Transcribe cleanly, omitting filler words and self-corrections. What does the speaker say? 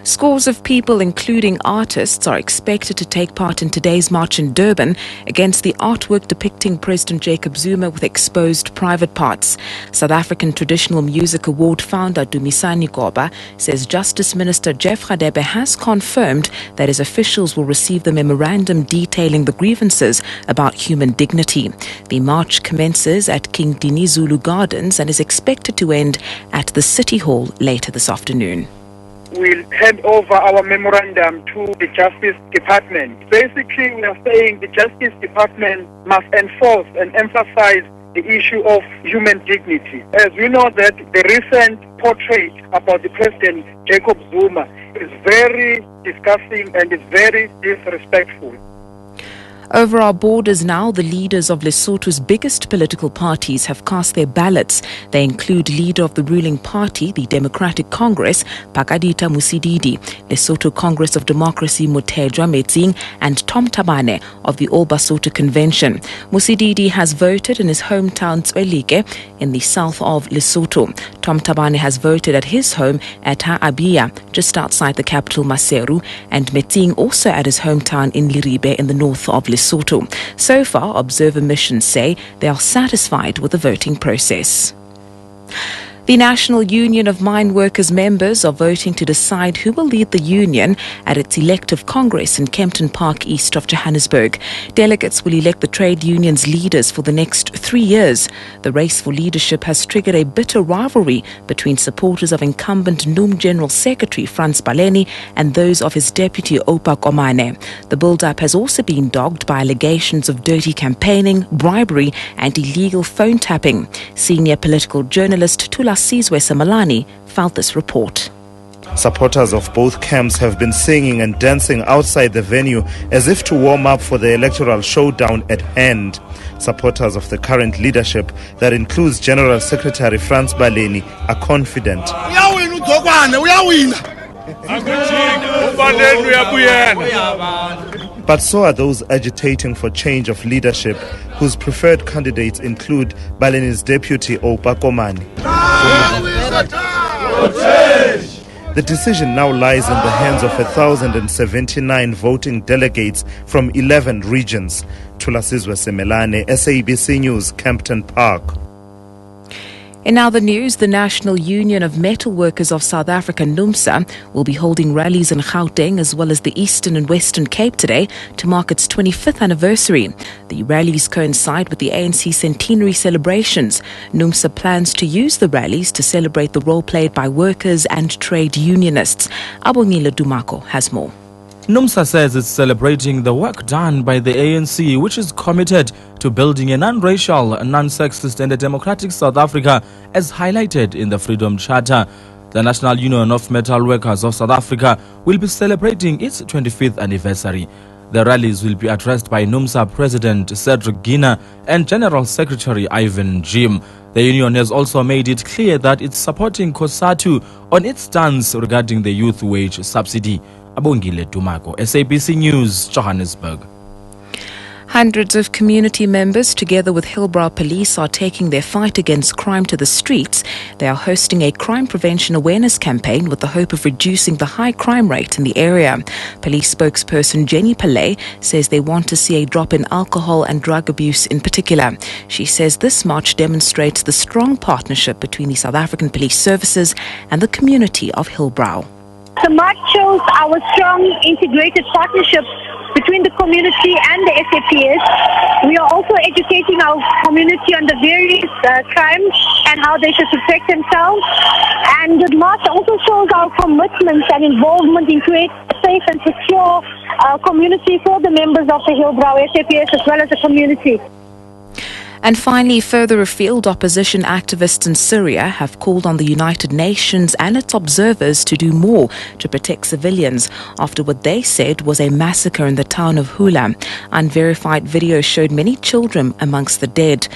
Scores of people, including artists, are expected to take part in today's march in Durban against the artwork depicting President Jacob Zuma with exposed private parts. South African Traditional Music Award founder Dumisani Goba says Justice Minister Jeff Radebe has confirmed that his officials will receive the memorandum detailing the grievances about human dignity. The march commences at King Dinizulu Gardens and is expected to end at the City Hall later this afternoon. We'll hand over our memorandum to the Justice Department. Basically, we are saying the Justice Department must enforce and emphasize the issue of human dignity. As we know that the recent portrait about the President Jacob Zuma is very disgusting and is very disrespectful. Over our borders now, the leaders of Lesotho's biggest political parties have cast their ballots. They include leader of the ruling party, the Democratic Congress, Pakadita Mosididi, Lesotho Congress of Democracy, Motejwa Metsing, and Tom Tabane of the All Basotho Convention. Mosididi has voted in his hometown Tswelike in the south of Lesotho. Tom Tabane has voted at his home at Abia, just outside the capital Maseru, and Metsing also at his hometown in Liribe in the north of Lesotho. So far, observer missions say they are satisfied with the voting process. The National Union of Mine Workers members are voting to decide who will lead the union at its elective congress in Kempton Park, east of Johannesburg. Delegates will elect the trade union's leaders for the next 3 years. The race for leadership has triggered a bitter rivalry between supporters of incumbent NUM General Secretary Frans Baleni and those of his deputy Oupa Komane. The build-up has also been dogged by allegations of dirty campaigning, bribery and illegal phone tapping. Senior political journalist Tula Sizwe Samalani filed this report. Supporters of both camps have been singing and dancing outside the venue as if to warm up for the electoral showdown at hand. Supporters of the current leadership, that includes General Secretary Frans Baleni, are confident. But so are those agitating for change of leadership, whose preferred candidates include Baleni's deputy Oupa Komane. The decision now lies in the hands of 1,079 voting delegates from 11 regions. Tula Sizwe Semelane, SABC News, Kempton Park. In other news, the National Union of Metal Workers of South Africa, NUMSA, will be holding rallies in Gauteng as well as the Eastern and Western Cape today to mark its 25th anniversary. The rallies coincide with the ANC centenary celebrations. NUMSA plans to use the rallies to celebrate the role played by workers and trade unionists. Abongile Dumako has more. NUMSA says it's celebrating the work done by the ANC, which is committed to building a non-racial, non-sexist and a democratic South Africa, as highlighted in the Freedom Charter. The National Union of Metal Workers of South Africa will be celebrating its 25th anniversary. The rallies will be addressed by NUMSA President Cedric Gina and General Secretary Ivan Jim. The union has also made it clear that it's supporting COSATU on its stance regarding the youth wage subsidy. Abongile Dumako, SABC News, Johannesburg. Hundreds of community members, together with Hillbrow Police, are taking their fight against crime to the streets. They are hosting a crime prevention awareness campaign with the hope of reducing the high crime rate in the area. Police spokesperson Jenny Pillay says they want to see a drop in alcohol and drug abuse in particular. She says this march demonstrates the strong partnership between the South African Police Services and the community of Hillbrow. The march shows our strong integrated partnership between the community and the SAPS. We are also educating our community on the various crimes and how they should protect themselves. And the march also shows our commitment and involvement in creating a safe and secure community for the members of the Hillbrow SAPS as well as the community. And finally, further afield, opposition activists in Syria have called on the United Nations and its observers to do more to protect civilians after what they said was a massacre in the town of Hula. Unverified video showed many children amongst the dead.